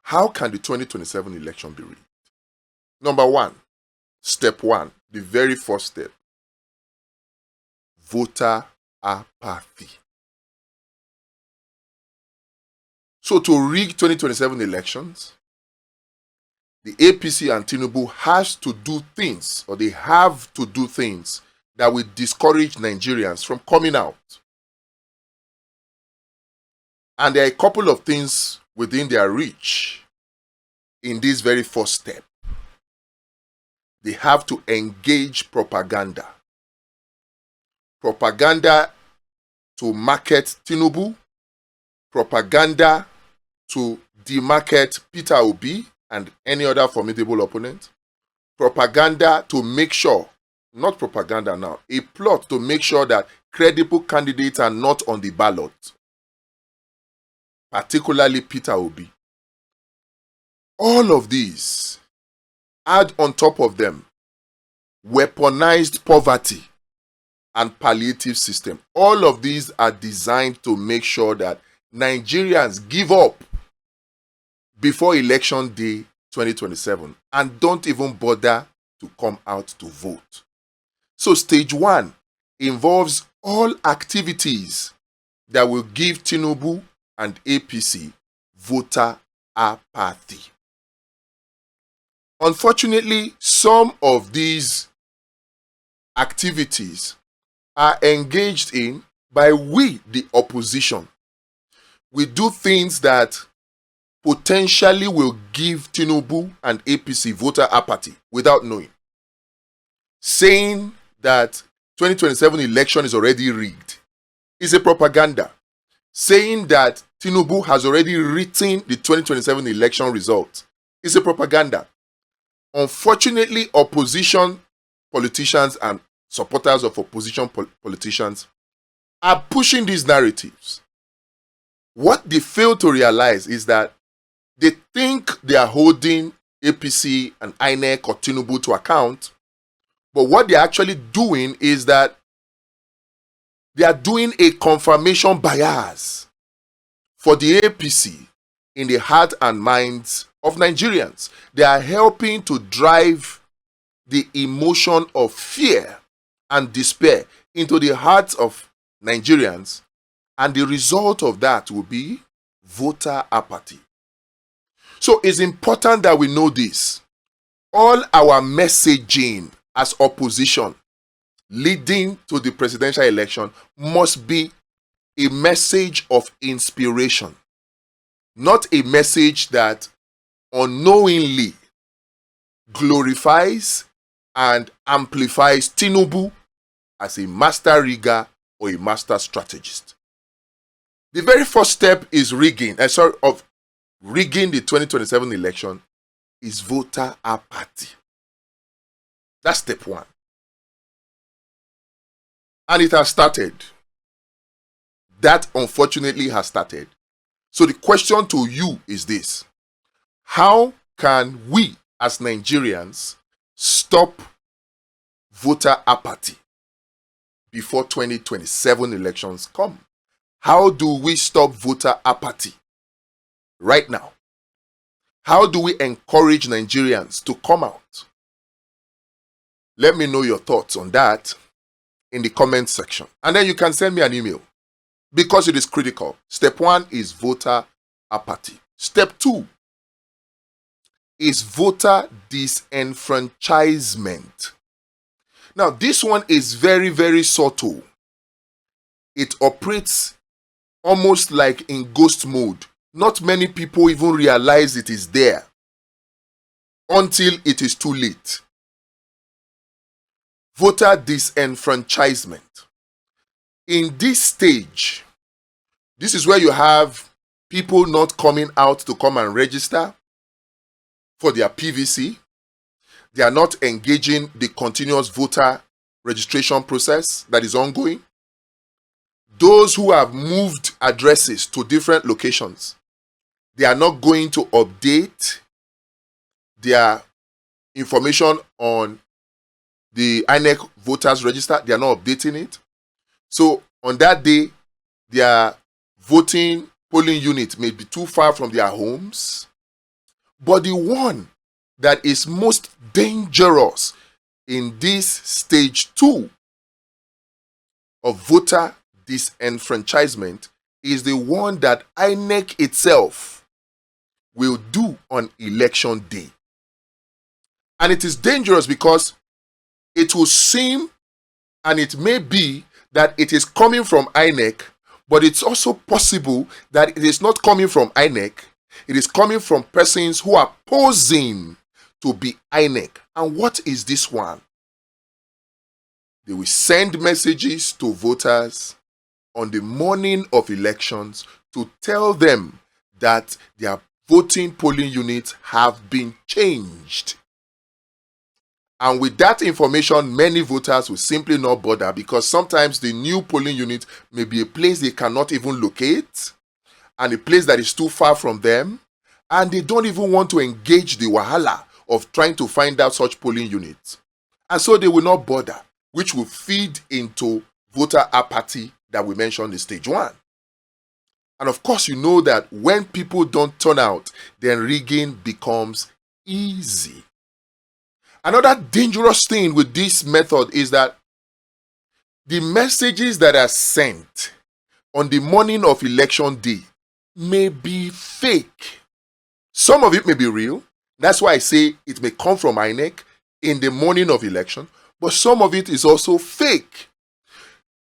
How can the 2027 election be rigged? Number one, step one, the very first step, voter apathy. So to rig 2027 elections, the APC and Tinubu has to do things, or they have to do things that will discourage Nigerians from coming out. And there are a couple of things within their reach in this very first step. They have to engage propaganda. Propaganda to market Tinubu, propaganda to demarket Peter Obi and any other formidable opponent, propaganda to make sure, not propaganda now, a plot to make sure that credible candidates are not on the ballot, particularly Peter Obi. All of these, add on top of them, weaponized poverty and palliative system. All of these are designed to make sure that Nigerians give up before election day 2027 and don't even bother to come out to vote. So stage one involves all activities that will give Tinubu and APC voter apathy. Unfortunately, some of these activities are engaged in by we, the opposition. We do things that potentially will give Tinubu and APC voter apathy without knowing. Saying that 2027 election is already rigged is a propaganda. Saying that Tinubu has already written the 2027 election result is a propaganda. Unfortunately, opposition politicians and supporters of opposition politicians are pushing these narratives. What they fail to realize is that they think they are holding APC and INEC or Tinubu to account, but what they're actually doing is that they are doing a confirmation bias for the APC in the heart and minds of Nigerians. They are helping to drive the emotion of fear and despair into the hearts of Nigerians, and the result of that will be voter apathy. So it's important that we know this. All our messaging as opposition leading to the presidential election must be a message of inspiration, not a message that unknowingly glorifies and amplifies Tinubu as a master rigger or a master strategist. The very first step is rigging the 2027 election is voter apathy. That's step one. And it has started. That unfortunately has started. So the question to you is this: how can we as Nigerians stop voter apathy before 2027 elections come? How do we stop voter apathy right now? How do we encourage Nigerians to come out? Let me know your thoughts on that in the comment section. And then you can send me an email because it is critical. Step one is voter apathy. Step two is voter disenfranchisement. Now, this one is very, very subtle. It operates almost like in ghost mode. Not many people even realize it is there until it is too late. Voter disenfranchisement. In this stage, this is where you have people not coming out to come and register for their PVC. They are not engaging the continuous voter registration process that is ongoing. Those who have moved addresses to different locations, they are not going to update their information on the INEC voters register. They are not updating it. So on that day, their polling unit may be too far from their homes. But the one that is most dangerous in this stage 2 of voter disenfranchisement is the one that INEC itself will do on election day. And it is dangerous because it will seem, and it may be, that it is coming from INEC, but it's also possible that it is not coming from INEC. It is coming from persons who are posing to be INEC. And what is this one? They will send messages to voters on the morning of elections to tell them that their voting polling units have been changed. And with that information, many voters will simply not bother, because sometimes the new polling unit may be a place they cannot even locate, and a place that is too far from them, and they don't even want to engage the wahala of trying to find out such polling units. And so they will not bother, which will feed into voter apathy that we mentioned in stage 1. And of course, you know that when people don't turn out, then rigging becomes easy. Another dangerous thing with this method is that the messages that are sent on the morning of election day may be fake. Some of it may be real. That's why I say it may come from INEC in the morning of election, but some of it is also fake.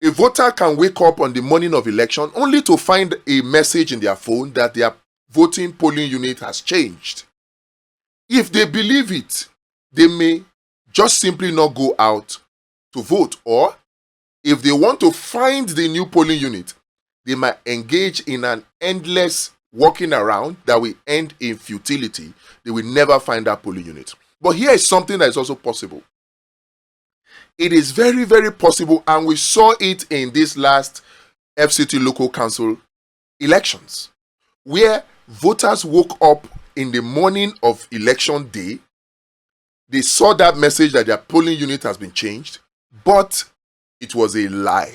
A voter can wake up on the morning of election only to find a message in their phone that their voting polling unit has changed. If they believe it, they may just simply not go out to vote. Or if they want to find the new polling unit, they might engage in an endless walking around that will end in futility. They will never find that polling unit. But here is something that is also possible. It is very, very possible, and we saw it in this last FCT local council elections, where voters woke up in the morning of election day. They saw that message that their polling unit has been changed, but it was a lie.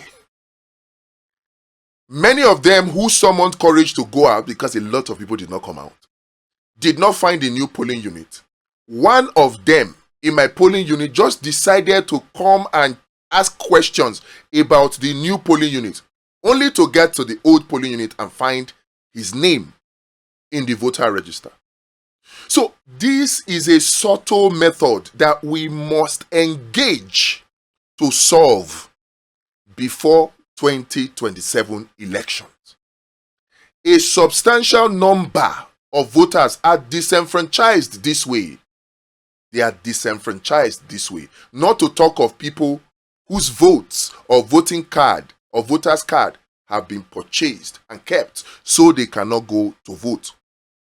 Many of them who summoned courage to go out, because a lot of people did not come out, did not find a new polling unit. One of them in my polling unit just decided to come and ask questions about the new polling unit, only to get to the old polling unit and find his name in the voter register. So this is a subtle method that we must engage to solve before 2027 elections. A substantial number of voters are disenfranchised this way. They are disenfranchised this way. Not to talk of people whose votes or voting card or voter's card have been purchased and kept so they cannot go to vote,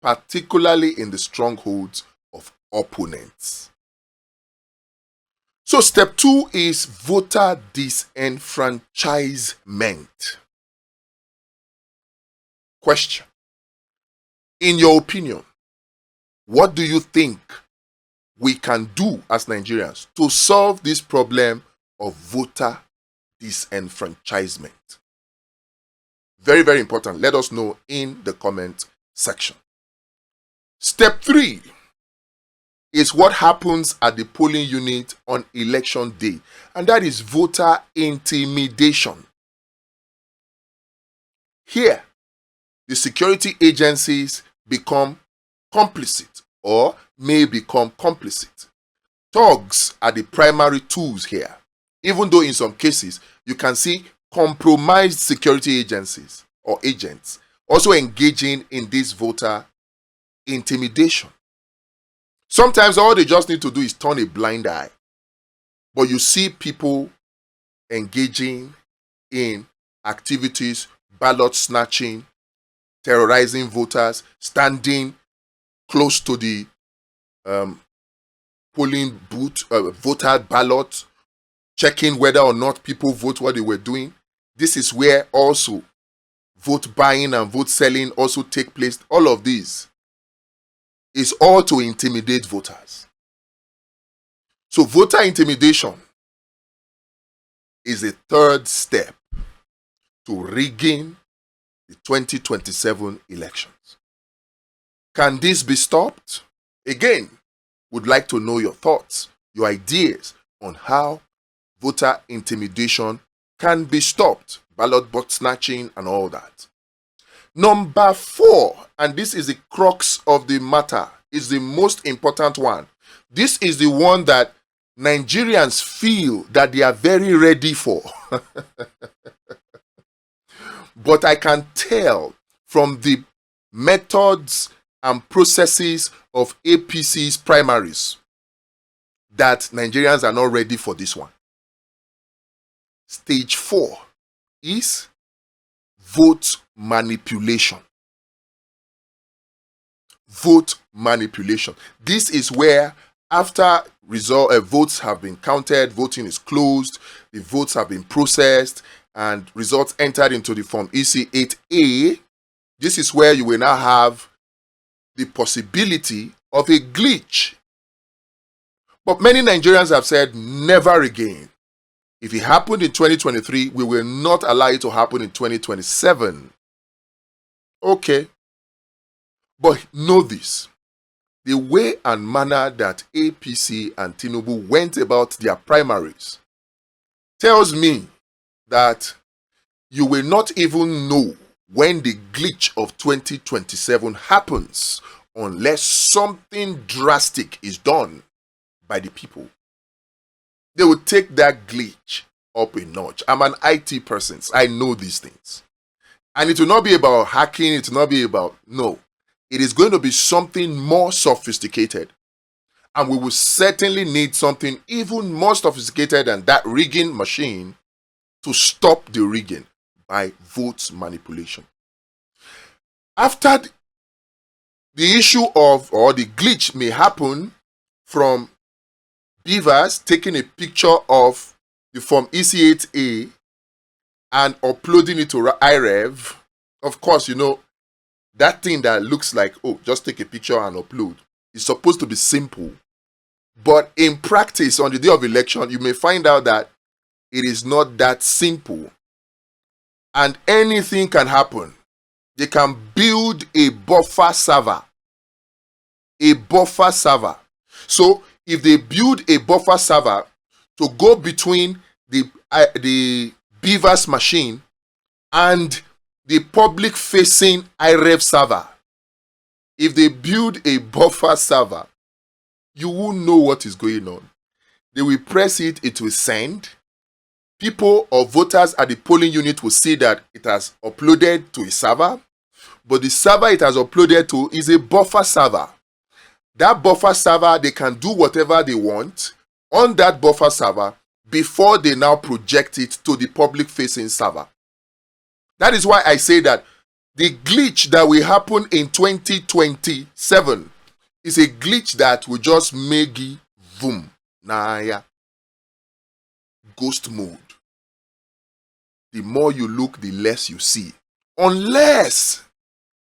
particularly in the strongholds of opponents. So step 2 is voter disenfranchisement. Question: in your opinion, what do you think we can do as Nigerians to solve this problem of voter disenfranchisement? Very, very important. Let us know in the comment section. Step 3 is what happens at the polling unit on election day, and that is voter intimidation. Here, the security agencies become complicit or may become complicit. Thugs are the primary tools here, even though in some cases you can see compromised security agencies or agents also engaging in this voter intimidation. Sometimes all they just need to do is turn a blind eye, but you see people engaging in activities, ballot snatching, terrorizing voters, standing close to the polling booth, voter ballot, checking whether or not people vote what they were doing. This is where also vote buying and vote selling also take place. All of these is all to intimidate voters. So voter intimidation is a third step to rigging the 2027 elections. Can this be stopped? Again, would like to know your thoughts, your ideas on how voter intimidation can be stopped, ballot box snatching and all that. Number 4, and this is the crux of the matter, is the most important one. This is the one that Nigerians feel that they are very ready for. But I can tell from the methods and processes of APC's primaries that Nigerians are not ready for this one. Stage 4 is vote manipulation. Vote manipulation. This is where after votes have been counted, voting is closed, the votes have been processed, and results entered into the Form EC8A. This is where you will now have the possibility of a glitch. But many Nigerians have said, never again. If it happened in 2023, we will not allow it to happen in 2027. Okay. But know this. The way and manner that APC and Tinubu went about their primaries tells me that you will not even know when the glitch of 2027 happens unless something drastic is done by the people. They will take that glitch up a notch. I'm an IT person. I know these things. And it will not be about hacking. It will not be about, no. It is going to be something more sophisticated. And we will certainly need something even more sophisticated than that rigging machine to stop the rigging by vote manipulation. After the issue of, or the glitch may happen from beavers taking a picture of the Form EC8A and uploading it to IREV. Of course, you know, that thing that looks like, oh, just take a picture and upload, is supposed to be simple. But in practice, on the day of election, you may find out that it is not that simple. And anything can happen. They can build a buffer server. A buffer server. So, if they build a buffer server to go between the beavers machine and the public-facing IREV server, if they build a buffer server, you won't know what is going on. They will press it, it will send. People or voters at the polling unit will see that it has uploaded to a server, but the server it has uploaded to is a buffer server. That buffer server, they can do whatever they want on that buffer server before they now project it to the public-facing server. That is why I say that the glitch that will happen in 2027 is a glitch that will just make it boom, naya, ghost mode. The more you look, the less you see. Unless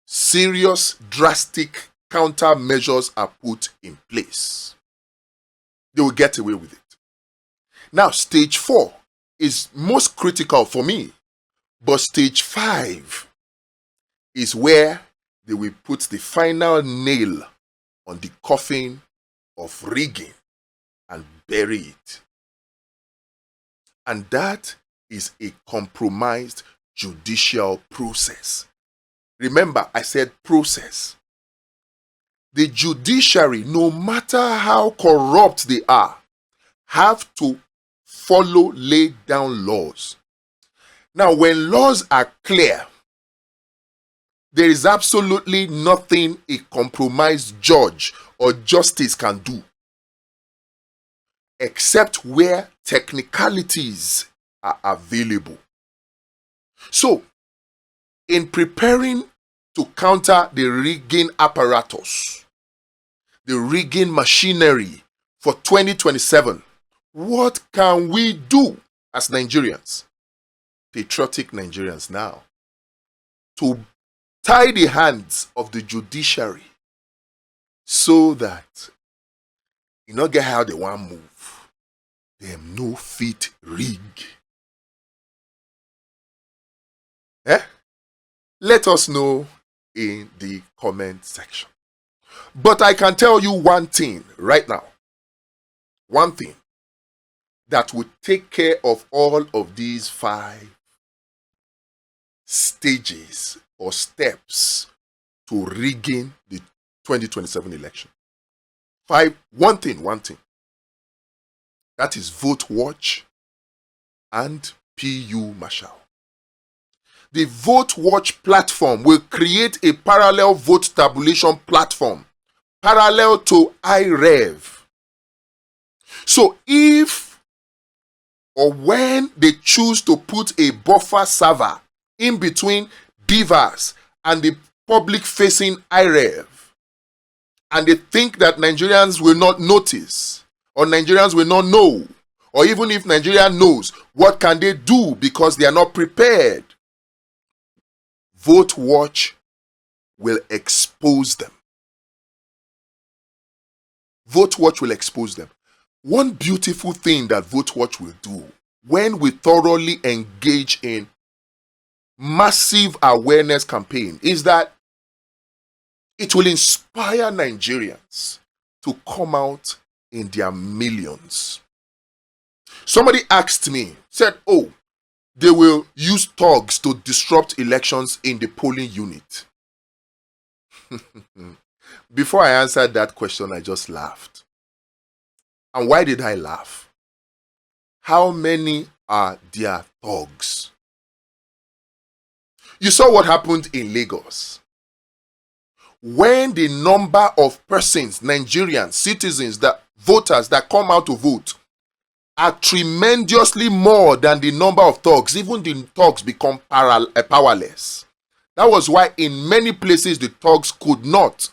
serious, drastic countermeasures are put in place, they will get away with it. Now, stage 4 is most critical for me, but stage 5 is where they will put the final nail on the coffin of rigging and bury it. And that is a compromised judicial process. Remember, I said process. The judiciary, no matter how corrupt they are, have to follow laid down laws. Now, when laws are clear, there is absolutely nothing a compromised judge or justice can do, except where technicalities are available. So, in preparing to counter the rigging apparatus, the rigging machinery for 2027, what can we do as Nigerians, patriotic Nigerians now, to tie the hands of the judiciary so that you not get how they want to move, them no fit rig? Let us know in the comment section. But I can tell you one thing right now. One thing that would take care of all of these 5 stages or steps to rigging the 2027 election. One thing. That is Vote Watch and PU Marshal. The Vote Watch platform will create a parallel vote tabulation platform parallel to IREV. So if or when they choose to put a buffer server in between Beavers and the public-facing IREV, and they think that Nigerians will not notice, or Nigerians will not know, or even if Nigeria knows, what can they do because they are not prepared? Vote Watch will expose them. Vote Watch will expose them. One beautiful thing that Vote Watch will do when we thoroughly engage in massive awareness campaign is that it will inspire Nigerians to come out in their millions. Somebody asked me, said, oh, they will use thugs to disrupt elections in the polling unit. Before I answered that question, I just laughed. And why did I laugh? How many are their thugs? You saw what happened in Lagos. When the number of persons, Nigerians, citizens, voters that come out to vote are tremendously more than the number of thugs, even the thugs become powerless. That was why in many places the thugs could not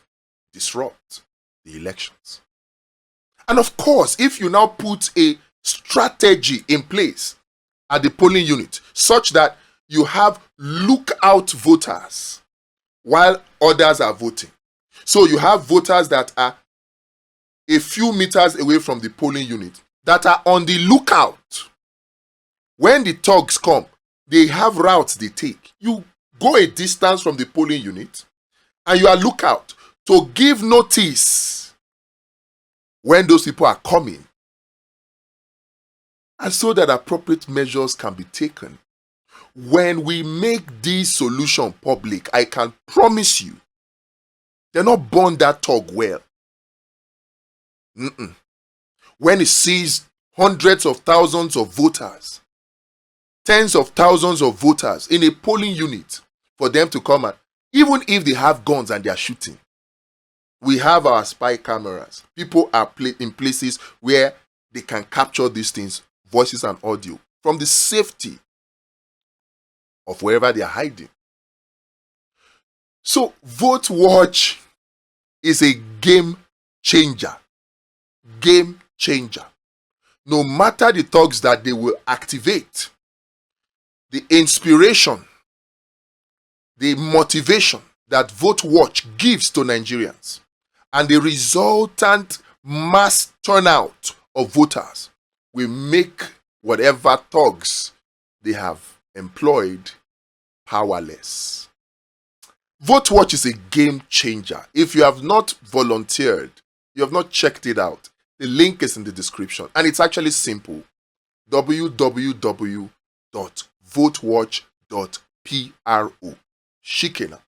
disrupt the elections. And of course, if you now put a strategy in place at the polling unit such that you have lookout voters while others are voting. So you have voters that are a few meters away from the polling unit that are on the lookout. When the thugs come, they have routes they take. You go a distance from the polling unit and you are lookout to give notice when those people are coming, and so that appropriate measures can be taken. When we make this solution public, I can promise you, they're not born that thug well. When it sees hundreds of thousands of voters, tens of thousands of voters in a polling unit for them to come and, even if they have guns and they are shooting, we have our spy cameras. People are in places where they can capture these things, voices and audio, from the safety of wherever they are hiding. So Vote Watch is a game changer. Game changer. No matter the thugs that they will activate, the inspiration, the motivation that Vote Watch gives to Nigerians, and the resultant mass turnout of voters will make whatever thugs they have employed powerless. Vote Watch is a game changer. If you have not volunteered, you have not checked it out, the link is in the description. And it's actually simple. www.votewatch.pro. Shikena.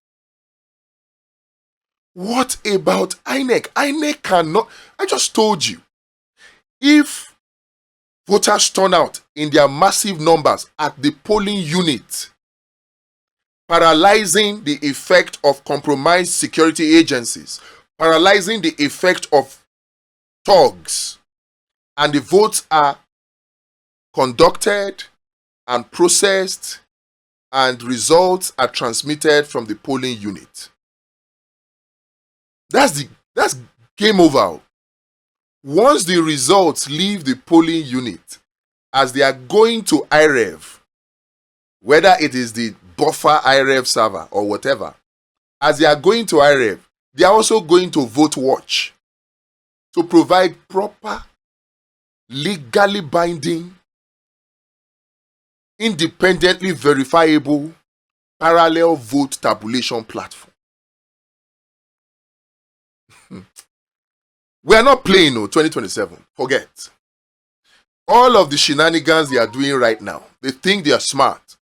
What about INEC? INEC cannot. I just told you. If voters turn out in their massive numbers at the polling unit, paralyzing the effect of compromised security agencies, paralyzing the effect of thugs, and the votes are conducted and processed and results are transmitted from the polling unit. That's game over. Once the results leave the polling unit, as they are going to IREV, whether it is the buffer IREV server or whatever, as they are going to IREV, they are also going to Vote Watch to provide proper, legally binding, independently verifiable, parallel vote tabulation platform. We are not playing, no, 2027. Forget. All of the shenanigans they are doing right now, they think they are smart.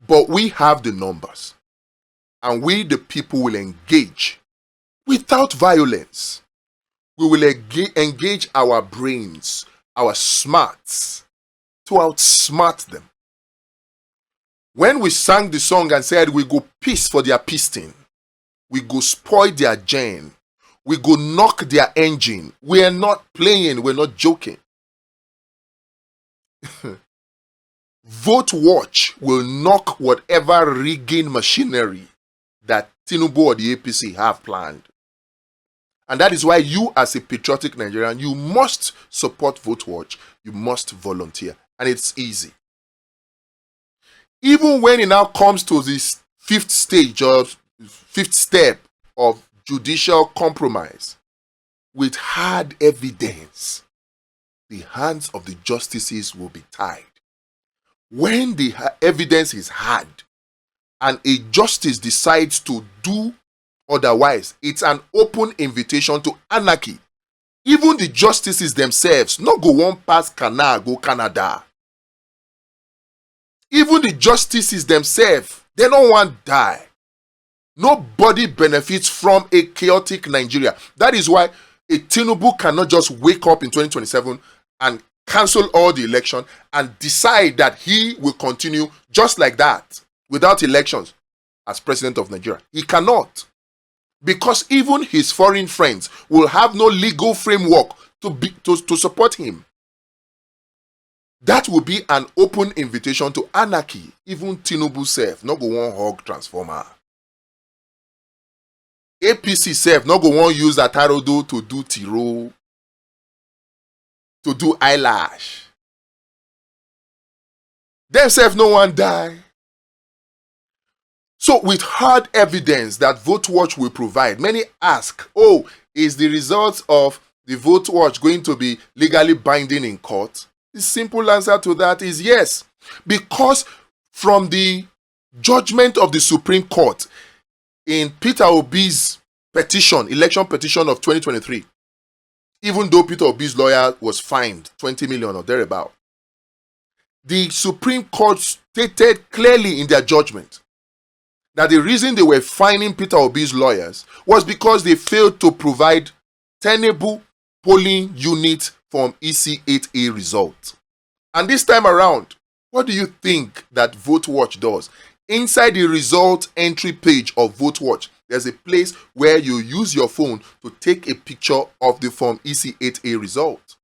But we have the numbers. And we, the people, will engage without violence. We will engage our brains, our smarts, to outsmart them. When we sang the song and said we go piss for their piston, we go spoil their gen, we go knock their engine, we are not playing, we're not joking. Vote Watch will knock whatever rigging machinery that Tinubu or the APC have planned. And that is why you, as a patriotic Nigerian, you must support Vote Watch. You must volunteer. And it's easy. Even when it now comes to this fifth step of judicial compromise, with hard evidence, the hands of the justices will be tied. When the evidence is hard and a justice decides to do otherwise, it's an open invitation to anarchy. Even the justices themselves no go one pass canal go Canada. Even the justices themselves, they don't want die. Nobody benefits from a chaotic Nigeria. That is why a Tinubu cannot just wake up in 2027 and cancel all the election and decide that he will continue just like that without elections as president of Nigeria. He cannot. Because even his foreign friends will have no legal framework to support him. That will be an open invitation to anarchy. Even Tinubu self no go one hug transformer. APC self no go one use Atarodo to do tiro, to do eyelash. Themselves no one die. So with hard evidence that Vote Watch will provide, many ask, oh, is the results of the Vote Watch going to be legally binding in court? The simple answer to that is yes. Because from the judgment of the Supreme Court in Peter Obi's petition, election petition of 2023, even though Peter Obi's lawyer was fined 20 million or thereabout, the Supreme Court stated clearly in their judgment that the reason they were fining Peter Obi's lawyers was because they failed to provide tenable polling unit from EC8A result. And this time around, what do you think that Vote Watch does? Inside the result entry page of Vote Watch, there's a place where you use your phone to take a picture of the Form EC8A result.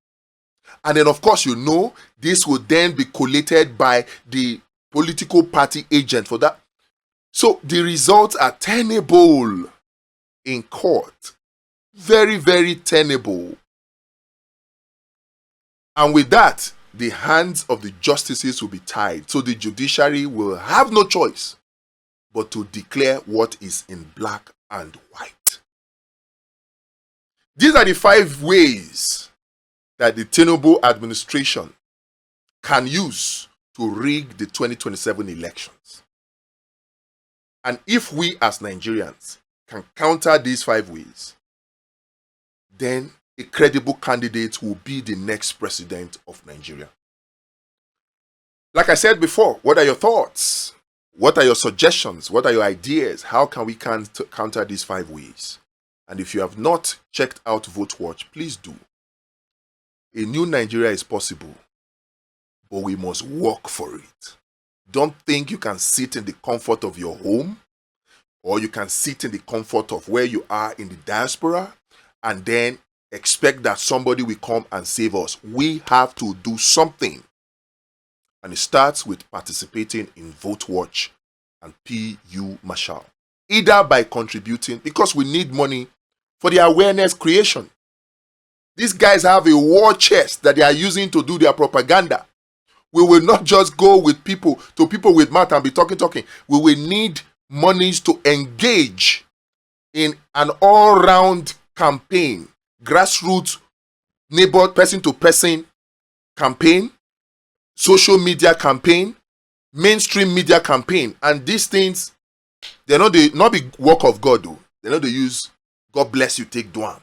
And then, of course, you know, this will then be collated by the political party agent for that. So the results are tenable in court. Very, very tenable. And with that, the hands of the justices will be tied. So the judiciary will have no choice but to declare what is in black and white. These are the 5 ways that the Tinubu administration can use to rig the 2027 elections. And if we as Nigerians can counter these 5 ways, then a credible candidate will be the next president of Nigeria. Like I said before, what are your thoughts? What are your suggestions? What are your ideas? How can we counter these 5 ways? And if you have not checked out Vote Watch, please do. A new Nigeria is possible, but we must work for it. Don't think you can sit in the comfort of your home, or you can sit in the comfort of where you are in the diaspora, and then expect that somebody will come and save us. We have to do something. And it starts with participating in Vote Watch and PU Marshall. Either by contributing, because we need money for the awareness creation. These guys have a war chest that they are using to do their propaganda. We will not just go with people with mouth and be talking. We will need monies to engage in an all-round campaign, grassroots, neighbor, person-to-person campaign, social media campaign, mainstream media campaign. And these things, they're not the work of God, though. They're not the use, God bless you, take do am.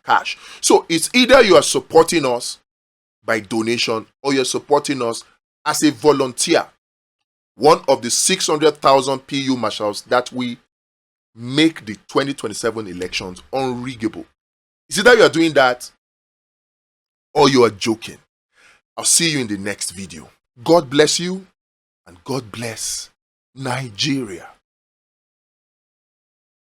cash. So it's either you are supporting us by donation or you're supporting us as a volunteer. One of the 600,000 PU marshals that we make the 2027 elections unriggable. It's either you are doing that or you are joking. I'll see you in the next video. God bless you and God bless Nigeria.